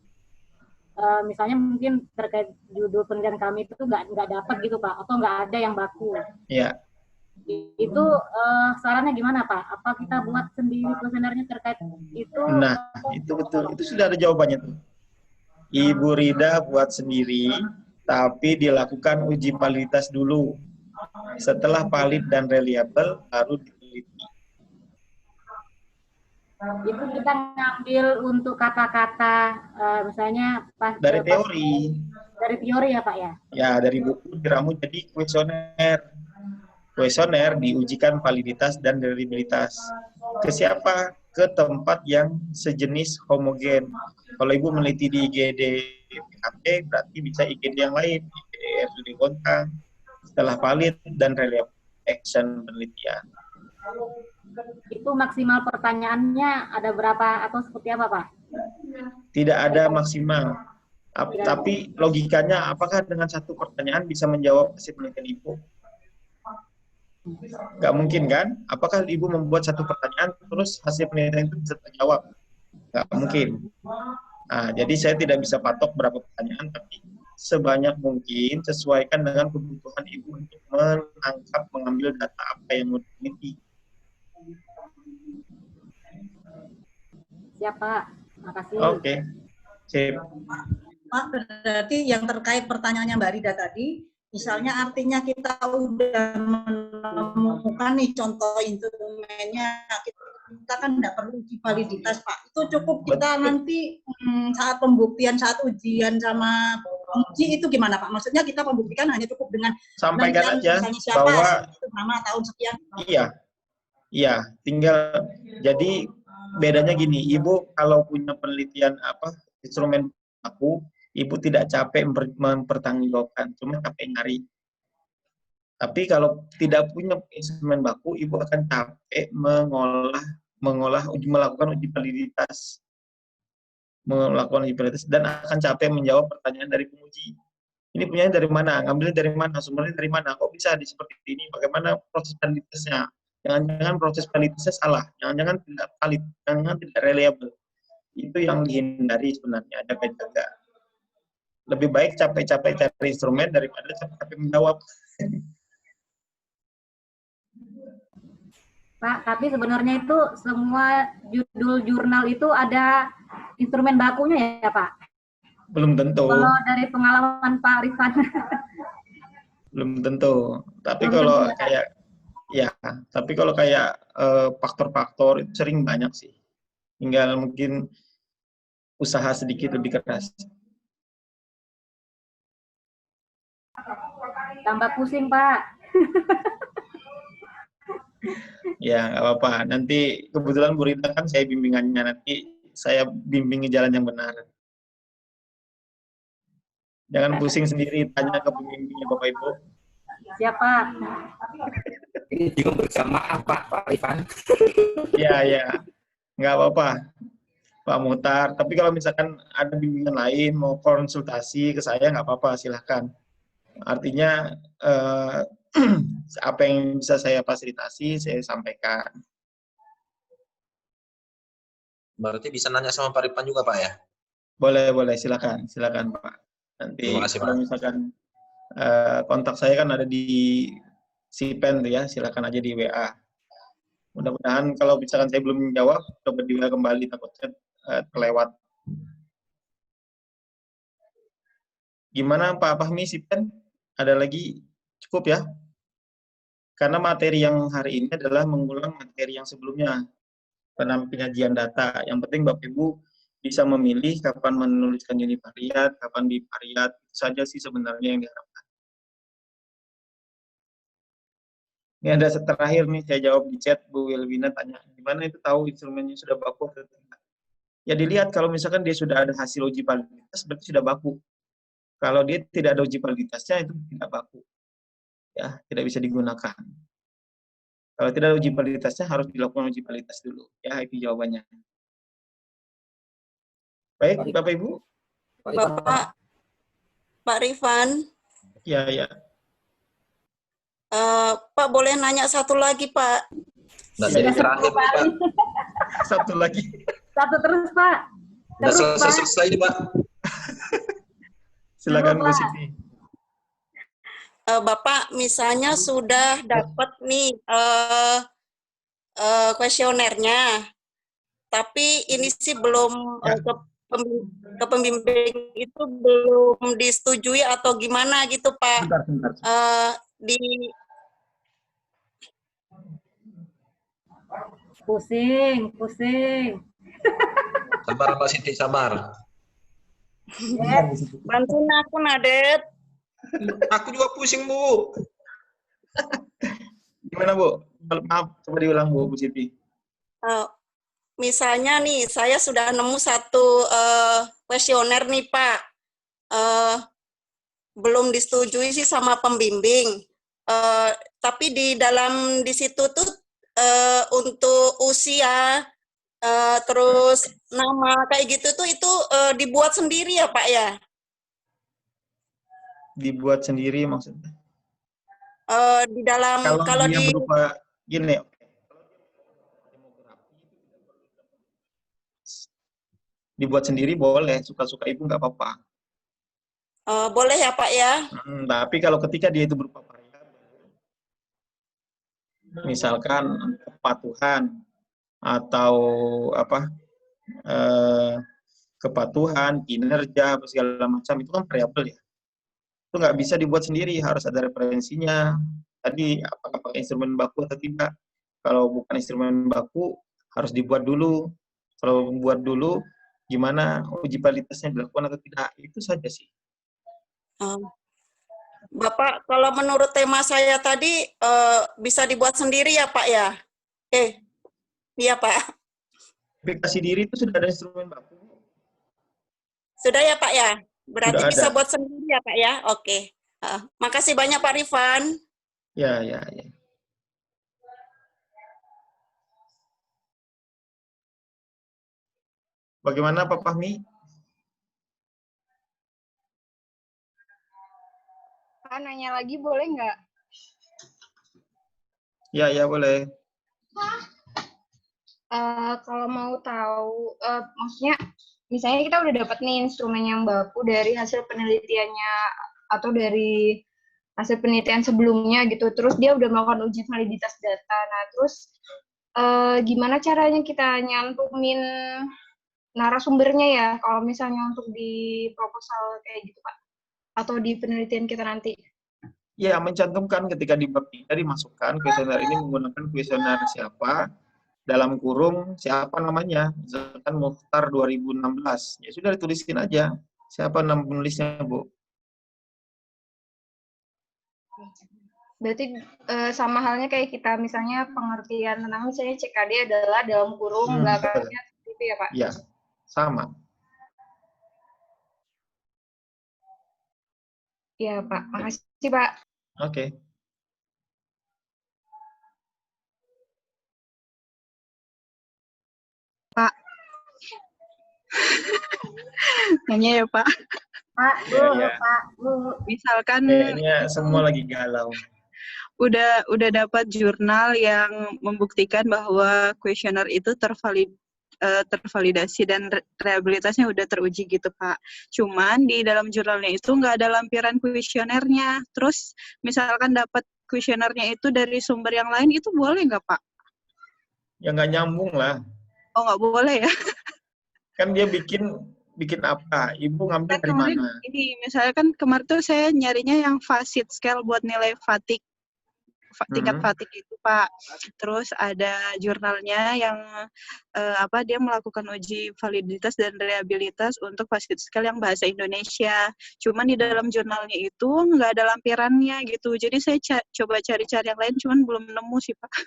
misalnya mungkin terkait judul penelitian kami itu nggak dapat gitu Pak, atau nggak ada yang baku. Iya. Itu sarannya gimana Pak? Apa kita buat sendiri kuesionernya terkait itu? Nah, itu betul. Itu sudah ada jawabannya tuh. Ibu Rida buat sendiri, tapi dilakukan uji validitas dulu. Setelah valid dan reliable, baru diteliti. Itu kita ngambil untuk kata-kata misalnya pas dari teori. Dari teori ya Pak ya? Ya, dari buku diramu jadi kuesioner. Kuesioner diujikan validitas dan reliabilitas. Ke siapa? Ke tempat yang sejenis homogen. Kalau Ibu meneliti di IGD PKP, berarti bisa IGD yang lain, IGD RSUD Bontang. Setelah valid dan reliable action penelitian. Itu maksimal pertanyaannya ada berapa atau seperti apa Pak? Tidak ada maksimal. Tapi logikanya apakah dengan satu pertanyaan bisa menjawab hasil penelitian Ibu? Nggak mungkin kan? Apakah Ibu membuat satu pertanyaan terus hasil penelitian itu bisa terjawab? Nggak mungkin. Nah, jadi saya tidak bisa patok berapa pertanyaan, tapi sebanyak mungkin sesuaikan dengan kebutuhan Ibu untuk menangkap, mengambil data apa yang mau diteliti. Siap Pak, makasih. Oke. Sip. Pak, berarti yang terkait pertanyaannya Mbak Rida tadi, misalnya artinya kita udah menemukan nih contoh instrumennya, kita kan nggak perlu uji validitas Pak. Itu cukup kita nanti saat pembuktian, saat ujian sama penguji itu gimana Pak? Maksudnya kita pembuktikan hanya cukup dengan sampaikan aja siapa, bahwa nama tahun sekian. Iya, tinggal jadi bedanya gini, Ibu kalau punya penelitian instrumen baku, Ibu tidak capek mempertanggungjawabkan, cuma capek nyari. Tapi kalau tidak punya instrumen baku, Ibu akan capek melakukan uji validitas. Dan akan capek menjawab pertanyaan dari penguji. Ini punyanya dari mana? Ngambilnya dari mana? Sumbernya dari mana? Kok bisa seperti ini? Bagaimana proses validitasnya? Jangan-jangan proses validitasnya salah. Jangan-jangan tidak valid. Jangan-jangan tidak reliable. Itu yang dihindari sebenarnya. Jaga-jaga. Lebih baik capek-capek cari instrumen daripada capek menjawab. Pak, tapi sebenarnya itu semua judul jurnal itu ada instrumen bakunya ya Pak? Belum tentu. Kalau dari pengalaman Pak Rifan. Belum tentu. Tapi Belum kalau tentu ya. kayak ya, tapi kalau kayak faktor-faktor itu sering banyak sih. Tinggal mungkin usaha sedikit lebih keras. Tambah pusing, Pak. Ya, nggak apa-apa. Nanti kebetulan Bu Rita kan saya bimbingannya, nanti saya bimbing jalan yang benar. Jangan pusing sendiri, tanya ke pembimbingnya Bapak Ibu. Siapa? Ini juga bersama apa Pak Rifan? Iya, ya. Nggak apa-apa, Pak Muhtar. Tapi kalau misalkan ada bimbingan lain, mau konsultasi ke saya, nggak apa-apa, silahkan. Artinya, apa yang bisa saya fasilitasi, saya sampaikan. Berarti bisa nanya sama Pak Rifan juga, Pak ya? Boleh, silakan Pak. Nanti Terima kasih, kalau Pak. misalkan kontak saya kan ada di Sipen tuh ya, silakan aja di WA. Mudah-mudahan kalau misalkan saya belum menjawab, coba di WA kembali, takutnya terlewat. Gimana Pak Fahmi Sipen? Ada lagi? Cukup ya? Karena materi yang hari ini adalah mengulang materi yang sebelumnya, penyajian data. Yang penting Bapak Ibu bisa memilih kapan menuliskan univariat, kapan bivariat, itu saja sih sebenarnya yang diharapkan. Ini ada terakhir nih, saya jawab di chat, Bu Wilwina tanya, gimana itu tahu instrumennya sudah baku atau tidak? Ya dilihat, kalau misalkan dia sudah ada hasil uji validitas, berarti sudah baku. Kalau dia tidak ada uji validitasnya, itu tidak baku. Ya, tidak bisa digunakan. Kalau tidak ada uji validitasnya, harus dilakukan uji validitas dulu. Ya, itu jawabannya. Baik, Bapak Ibu. Pak Rifan. Ya. Pak boleh nanya satu lagi, Pak? Nah, jadi terakhir, Pak. Satu lagi. Satu terus, Pak. Udah selesai nih, Pak. Silakan Bu Siti. Bapak misalnya sudah dapat nih kuesionernya, tapi ini sih belum ke pembimbing itu belum disetujui atau gimana gitu, Pak? Bentar. Pusing. Sabar, Pak Siti, sabar. Bantuin aku, Nadet. Aku juga pusing, Bu. Gimana, Bu? Maaf, coba diulang, Bu Siti. Misalnya nih, saya sudah nemu satu kuesioner nih, Pak. Belum disetujui sih sama pembimbing. Tapi di situ tuh untuk usia, terus nama kayak gitu tuh itu dibuat sendiri ya, Pak ya? Dibuat sendiri maksudnya? Di dalam kalau dia berupa gini, dibuat sendiri boleh, suka-suka Ibu nggak apa-apa. Boleh ya, Pak ya? Tapi kalau ketika dia itu berupa variabel, misalkan kepatuhan atau kepatuhan, kinerja, segala macam, itu kan variabel ya. Itu nggak bisa dibuat sendiri, harus ada referensinya. Tadi apakah pakai instrumen baku atau tidak. Kalau bukan instrumen baku, harus dibuat dulu. Kalau buat dulu, gimana uji validitasnya dilakukan atau tidak. Itu saja sih. Bapak, kalau menurut tema saya tadi, bisa dibuat sendiri ya, Pak ya? Iya, Pak. Verifikasi diri itu sudah ada instrumen baku. Sudah ya, Pak ya? Berarti Sudah bisa ada. buat sendiri ya, Pak ya? Oke. Makasih banyak, Pak Rifan. Ya. Bagaimana Pak Fahmi? Pak, nanya lagi boleh nggak? Ya boleh. Kalau mau tahu, maksudnya misalnya kita udah dapat nih instrumen yang baku dari hasil penelitiannya atau dari hasil penelitian sebelumnya gitu, terus dia udah melakukan uji validitas data. Nah, terus gimana caranya kita nyantumin narasumbernya ya, kalau misalnya untuk di proposal kayak gitu, Pak? Atau di penelitian kita nanti? Ya, mencantumkan ketika di bab 3 dimasukkan kuesioner ini menggunakan kuesioner siapa, dalam kurung siapa namanya, misalkan Mukhtar 2016. Ya sudah ditulisin aja siapa nama penulisnya, Bu. Berarti sama halnya kayak kita misalnya pengertian tentang misalnya CKD adalah dalam kurung belakangnya itu ya Pak? Ya, sama. Iya Pak, makasih Pak. Oke. Pak. Nanya ya Pak. Pak, Bu, Ya. Pak, Bu. Misalkan Kayaknya semua lagi galau. udah dapat jurnal yang membuktikan bahwa kuesioner itu tervalidasi dan rehabilitasnya udah teruji gitu Pak. Cuman di dalam jurnalnya itu nggak ada lampiran kuesionernya. Terus misalkan dapat kuesionernya itu dari sumber yang lain, itu boleh nggak Pak? Ya nggak nyambung lah. Oh nggak boleh ya? Kan dia bikin apa? Ibu ngambil dari mana? Ini misalnya kan kemarin tuh saya nyarinya yang FASIT scale buat nilai fatigue. Tingkat fatigue itu Pak. Terus ada jurnalnya yang dia melakukan uji validitas dan reliabilitas untuk FASIT scale yang bahasa Indonesia. Cuman di dalam jurnalnya itu nggak ada lampirannya gitu. Jadi saya coba cari-cari yang lain, cuman belum nemu sih Pak.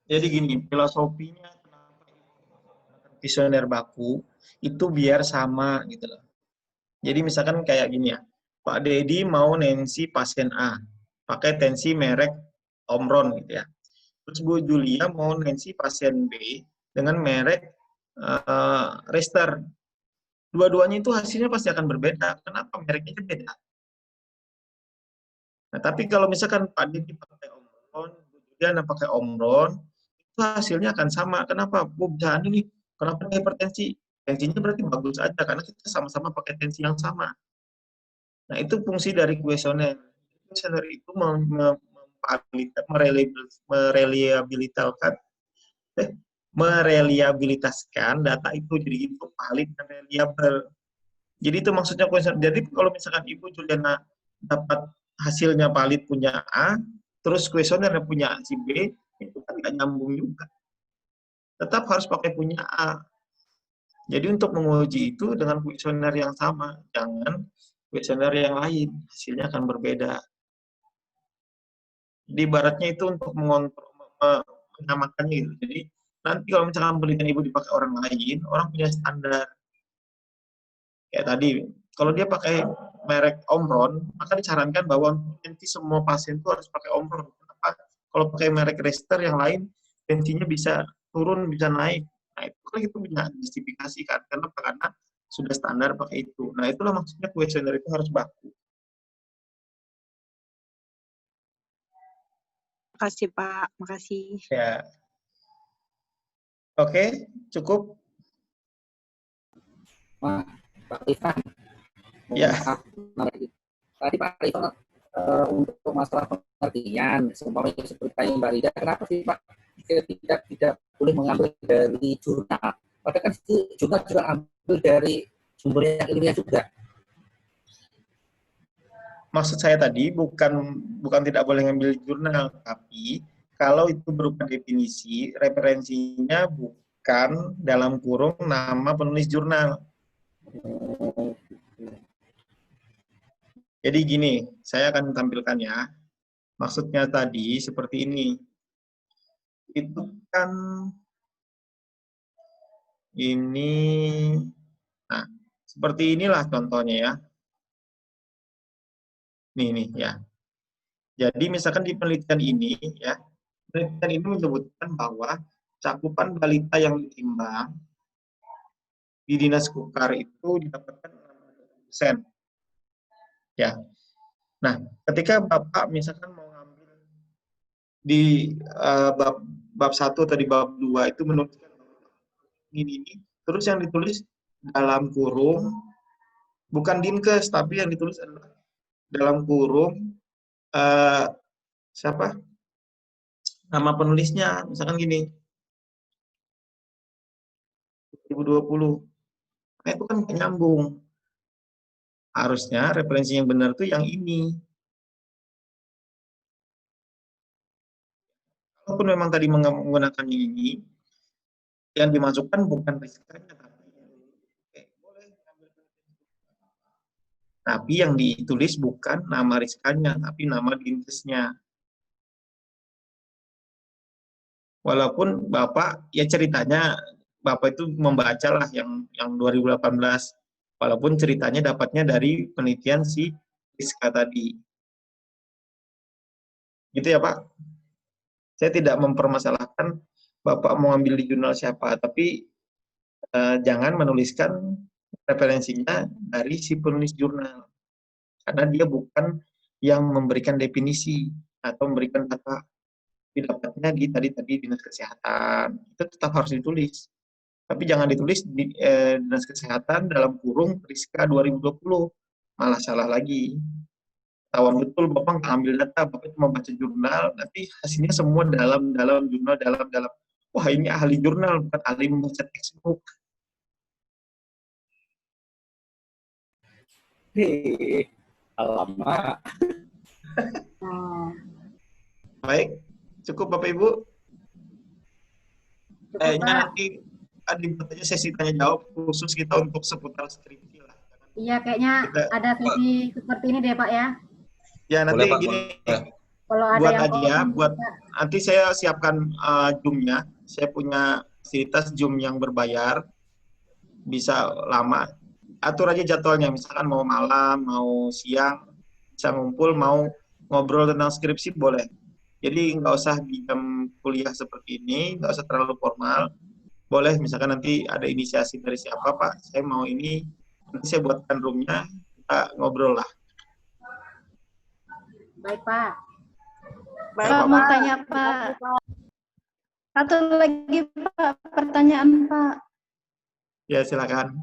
Jadi gini, filosofinya kuesioner baku itu biar sama gitu loh. Jadi misalkan kayak gini ya, Pak Dedi mau nensi pasien A, pakai tensi merek Omron gitu ya. Terus Bu Julia mau nensi pasien B dengan merek Rester. Dua-duanya itu hasilnya pasti akan berbeda. Kenapa? Mereknya kan beda. Nah, tapi kalau misalkan Pak Dedi pakai Omron, Bu Julia pakai Omron, itu hasilnya akan sama. Kenapa? Bu bisa nih, kenapa hipertensi? Tensinya berarti bagus aja, karena kita sama-sama pakai tensi yang sama. Nah, itu fungsi dari kuesioner. Kuesioner itu mereliabilitaskan data itu jadi itu valid dan reliable. Jadi itu maksudnya kuesioner. Jadi kalau misalkan Ibu Juliana dapat hasilnya valid punya A, terus kuesionernya punya si B, itu kan nggak nyambung juga. Tetap harus pakai punya A. Jadi untuk menguji itu dengan kuesioner yang sama, jangan kuesioner yang lain, hasilnya akan berbeda. Jadi ibaratnya itu untuk menyamakannya gitu. Jadi nanti kalau misalkan penelitian Ibu dipakai orang lain, orang punya standar. Kayak tadi, kalau dia pakai merek Omron, maka disarankan bahwa nanti semua pasien itu harus pakai Omron. Kenapa? Kalau pakai merek Rester yang lain, tensinya bisa turun, bisa naik. Nah, itu kan itu punya justifikasi kan. Karena sudah standar pakai itu. Nah, itulah maksudnya kuesioner itu harus baku. Makasih Pak, makasih. Ya. Oke, cukup. Pak Ivan. Ya. Tadi Pak Ivan untuk masalah pengertian, seumpamanya seperti Mbak Rida, kenapa sih Pak tidak boleh mengambil dari jurnal? Padahal kan jurnal juga ambil dari sumber yang ilmiah juga. Maksud saya tadi bukan tidak boleh ngambil jurnal, tapi kalau itu berupa definisi, referensinya bukan dalam kurung nama penulis jurnal. Jadi gini, saya akan tampilkan ya. Maksudnya tadi seperti ini. Itu kan ini, nah seperti inilah contohnya ya. Nih ya. Jadi misalkan di penelitian ini ya, penelitian ini menyebutkan bahwa cakupan balita yang ditimbang di Dinas Kukar itu didapatkan 60%. Ya. Nah, ketika Bapak misalkan mau ngambil di bab 1 atau di bab 2 itu menuliskan ini, terus yang ditulis dalam kurung bukan Dinkes, tapi yang ditulis adalah dalam kurung siapa? Nama penulisnya, misalkan gini. 2020. Nah, itu kan nggak nyambung. Harusnya referensi yang benar itu yang ini. walaupun memang tadi menggunakan ini, yang dimasukkan bukan Rizkanya, tapi yang ditulis bukan nama Rizkanya, tapi nama Dinkesnya. Walaupun Bapak, ya ceritanya Bapak itu membacalah yang 2018, walaupun ceritanya dapatnya dari penelitian si Rizka tadi. Gitu ya Pak? Saya tidak mempermasalahkan Bapak mau ambil di jurnal siapa, tapi jangan menuliskan referensinya dari si penulis jurnal. Karena dia bukan yang memberikan definisi atau memberikan data, didapatnya di tadi Dinas Kesehatan. Itu tetap harus ditulis. Tapi jangan ditulis di Dinas Kesehatan dalam kurung Rizka 2020. Malah salah lagi. Tawan betul Bapak nggak ambil data, Bapak cuma baca jurnal, nanti hasilnya semua dalam jurnal, dalam. Wah, ini ahli jurnal, bukan ahli membaca textbook. Alamak. Baik, cukup Bapak Ibu. Kayaknya nanti ada sesi tanya jawab khusus kita untuk seputar skripsi lah. Iya, kayaknya ada sesi seperti ini deh Pak ya. Ya nanti Boleh, Pak, gini, Kalau ada buat yang aja, nanti saya siapkan Zoom-nya. Saya punya fasilitas Zoom yang berbayar, bisa lama. Atur aja jadwalnya, misalkan mau malam, mau siang, bisa ngumpul, mau ngobrol tentang skripsi boleh. Jadi nggak usah di jam kuliah seperti ini, nggak usah terlalu formal. Boleh, misalkan nanti ada inisiasi dari siapa, Pak, saya mau ini, nanti saya buatkan room-nya, kita ngobrol lah. Baik Pak. Pak, mau tanya Pak. Satu lagi Pak, pertanyaan Pak. Ya, silakan.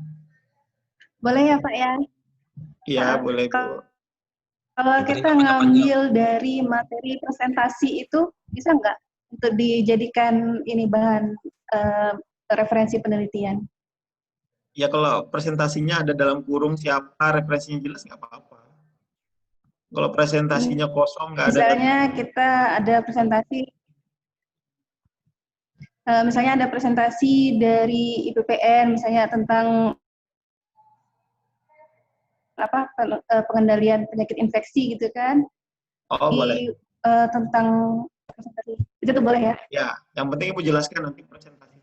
Boleh ya Pak ya? Iya, boleh Bu. Kalau kita ngambil dari materi presentasi itu, bisa nggak untuk dijadikan ini bahan referensi penelitian? Ya, kalau presentasinya ada dalam kurung siapa, referensinya jelas nggak apa-apa. Kalau presentasinya kosong, nggak ada. Misalnya kita ada presentasi, misalnya ada presentasi dari IPPN, misalnya tentang apa pengendalian penyakit infeksi gitu kan? Oh, boleh. Tentang presentasi itu tuh boleh ya? Ya, yang penting Ibu jelaskan nanti presentasinya.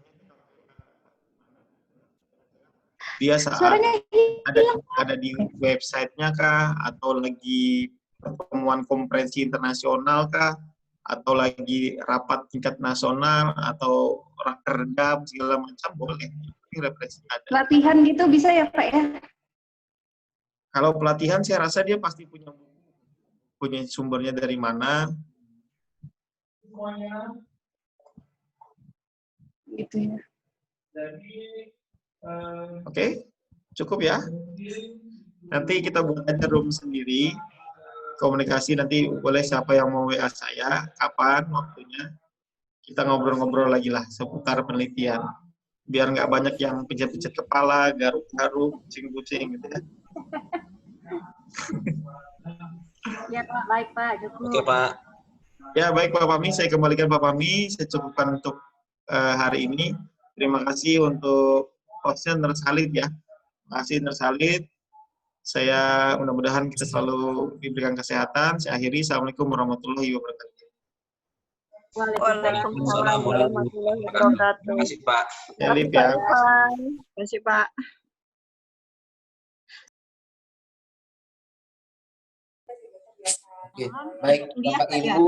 Dia saat ada di websitenya kah, atau lagi pertemuan konferensi internasional kah, atau lagi rapat tingkat nasional, atau rakerdam segala macam boleh. Ini referensinya ada. Latihan gitu bisa ya Pak ya? Kalau pelatihan saya rasa dia pasti punya sumbernya dari mana. Gitu ya. Oke, cukup ya. Nanti kita buat aja room sendiri. Komunikasi nanti boleh siapa yang mau WA saya, kapan waktunya. Kita ngobrol-ngobrol lagi lah seputar penelitian. Biar nggak banyak yang pijat-pijat kepala, garuk-garuk, pusing-pusing gitu ya. Ya Pak, baik Pak, cukup. Oke Pak. Ya baik Pak Fahmi, saya kembalikan Pak Fahmi. Saya cukupkan untuk hari ini. Terima kasih untuk hostnya Nurse Khalid ya. Terima kasih Nurse Khalid. Saya mudah-mudahan kita selalu diberikan kesehatan. Saya akhiri. Assalamualaikum warahmatullahi wabarakatuh. Waalaikumsalam warahmatullahi wabarakatuh. Terima kasih Pak. Ya, Lip, ya. Terima kasih Pak. Oke, baik Bapak Ibu.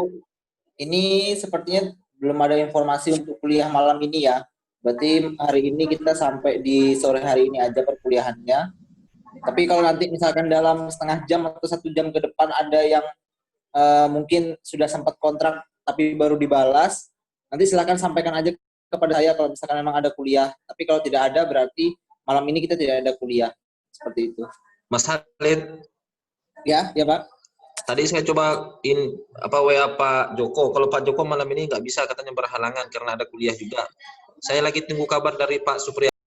Ini sepertinya belum ada informasi untuk kuliah malam ini ya. Berarti hari ini kita sampai di sore hari ini aja perkuliahannya. Tapi kalau nanti misalkan dalam setengah jam atau 1 jam ke depan ada yang mungkin sudah sempat kontrak tapi baru dibalas, nanti silakan sampaikan aja kepada saya kalau misalkan memang ada kuliah. Tapi kalau tidak ada berarti malam ini kita tidak ada kuliah. Seperti itu. Mas Khalid. Ya Pak. Tadi saya coba WA Pak Joko. Kalau Pak Joko malam ini nggak bisa, katanya berhalangan karena ada kuliah juga. Saya lagi tunggu kabar dari Pak Supriyadi.